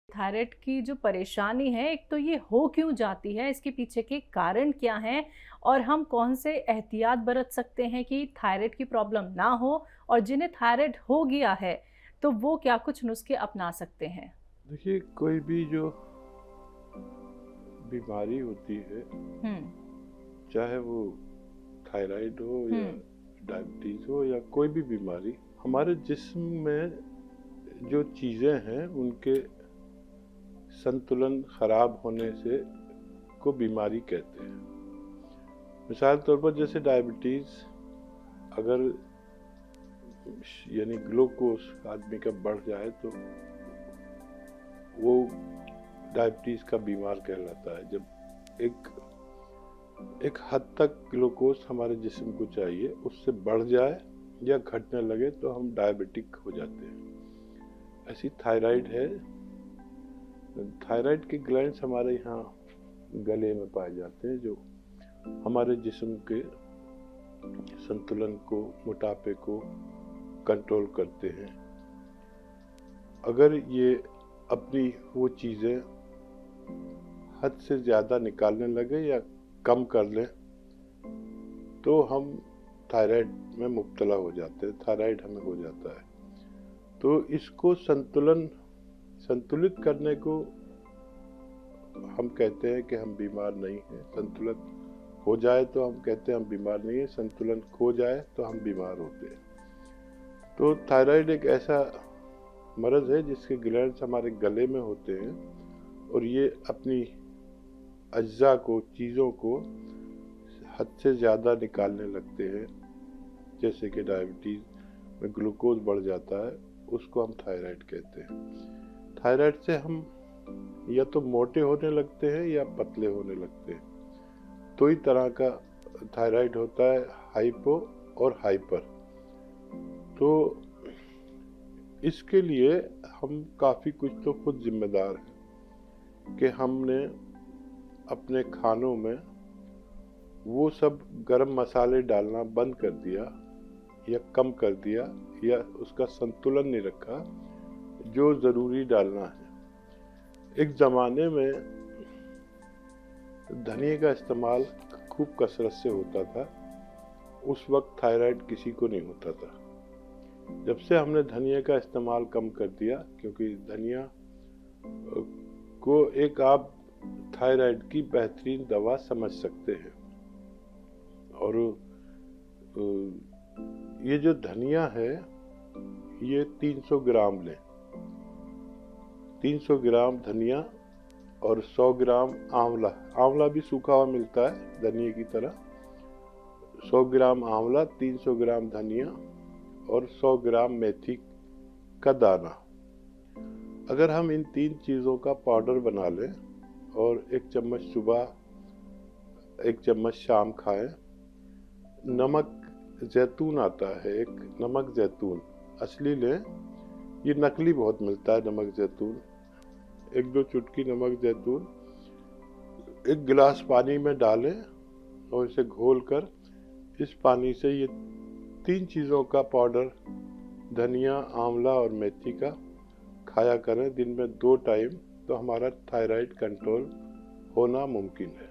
Thyroid की जो परेशानी है, एक तो ये हो क्यों जाती है, इसके पीछे के कारण क्या हैं और हम कौन से एहतियात बरत सकते हैं कि थायराइड की प्रॉब्लम ना हो, और जिन्हें थायराइड हो गया है, तो वो क्या कुछ नुस्खे अपना सकते हैं? देखिए, कोई भी जो बीमारी होती है, हुँ, चाहे वो थायराइड हो हुँ, या डायबिटीज़ हो या कोई भी बीमारी, हमारे जिस्म में जो चीज़ें हैं उनके संतुलन खराब होने से को बीमारी कहते हैं। मिसाल के तौर पर जैसे डायबिटीज़, अगर यानी ग्लूकोज आदमी का बढ़ जाए तो वो डायबिटीज़ का बीमार कहलाता है। जब एक एक हद तक ग्लूकोज हमारे जिस्म को चाहिए, उससे बढ़ जाए या घटने लगे तो हम डायबिटिक हो जाते हैं। ऐसी थायराइड है। थायराइड के ग्लैंड्स हमारे यहाँ गले में पाए जाते हैं, जो हमारे जिस्म के संतुलन को, मोटापे को कंट्रोल करते हैं। अगर ये अपनी वो चीज़ें हद से ज़्यादा निकालने लगे या कम कर लें तो हम थायराइड में मुब्तला हो जाते हैं, थायराइड हमें हो जाता है। तो इसको संतुलित करने को हम कहते हैं कि हम बीमार नहीं हैं। संतुलित हो जाए तो हम कहते हैं हम बीमार नहीं हैं, संतुलन खो जाए तो हम बीमार होते हैं। तो थायराइड एक ऐसा मर्ज़ है जिसके ग्लैंड्स हमारे गले में होते हैं और ये अपनी अज्जा को, चीज़ों को हद से ज़्यादा निकालने लगते हैं। जैसे कि डायबिटीज़ में ग्लूकोज बढ़ जाता है, उसको हम थायराइड कहते हैं। थायराइड से हम या तो मोटे होने लगते हैं या पतले होने लगते हैं। दो ही तरह का थायराइड होता है, हाइपो और हाइपर। तो इसके लिए हम काफ़ी कुछ तो खुद जिम्मेदार हैं कि हमने अपने खानों में वो सब गरम मसाले डालना बंद कर दिया या कम कर दिया, या उसका संतुलन नहीं रखा जो ज़रूरी डालना है। एक ज़माने में धनिए का इस्तेमाल खूब कसरत से होता था। उस वक्त थायराइड किसी को नहीं होता था। जब से हमने धनिया का इस्तेमाल कम कर दिया, क्योंकि धनिया को एक आप थायराइड की बेहतरीन दवा समझ सकते हैं। और ये जो धनिया है, ये 300 ग्राम लें। 300 ग्राम धनिया और 100 ग्राम आंवला। आंवला भी सूखा हुआ मिलता है धनिया की तरह। 100 ग्राम आंवला, 300 ग्राम धनिया और 100 ग्राम मेथी का दाना। अगर हम इन तीन चीज़ों का पाउडर बना लें और एक चम्मच सुबह, एक चम्मच शाम खाएं। नमक जैतून आता है, एक नमक जैतून असली लें, ये नकली बहुत मिलता है नमक जैतून। एक दो चुटकी नमक जैतून एक गिलास पानी में डालें और इसे घोलकर इस पानी से ये तीन चीज़ों का पाउडर, धनिया, आंवला और मेथी का, खाया करें दिन में 2 टाइम, तो हमारा थायराइड कंट्रोल होना मुमकिन है।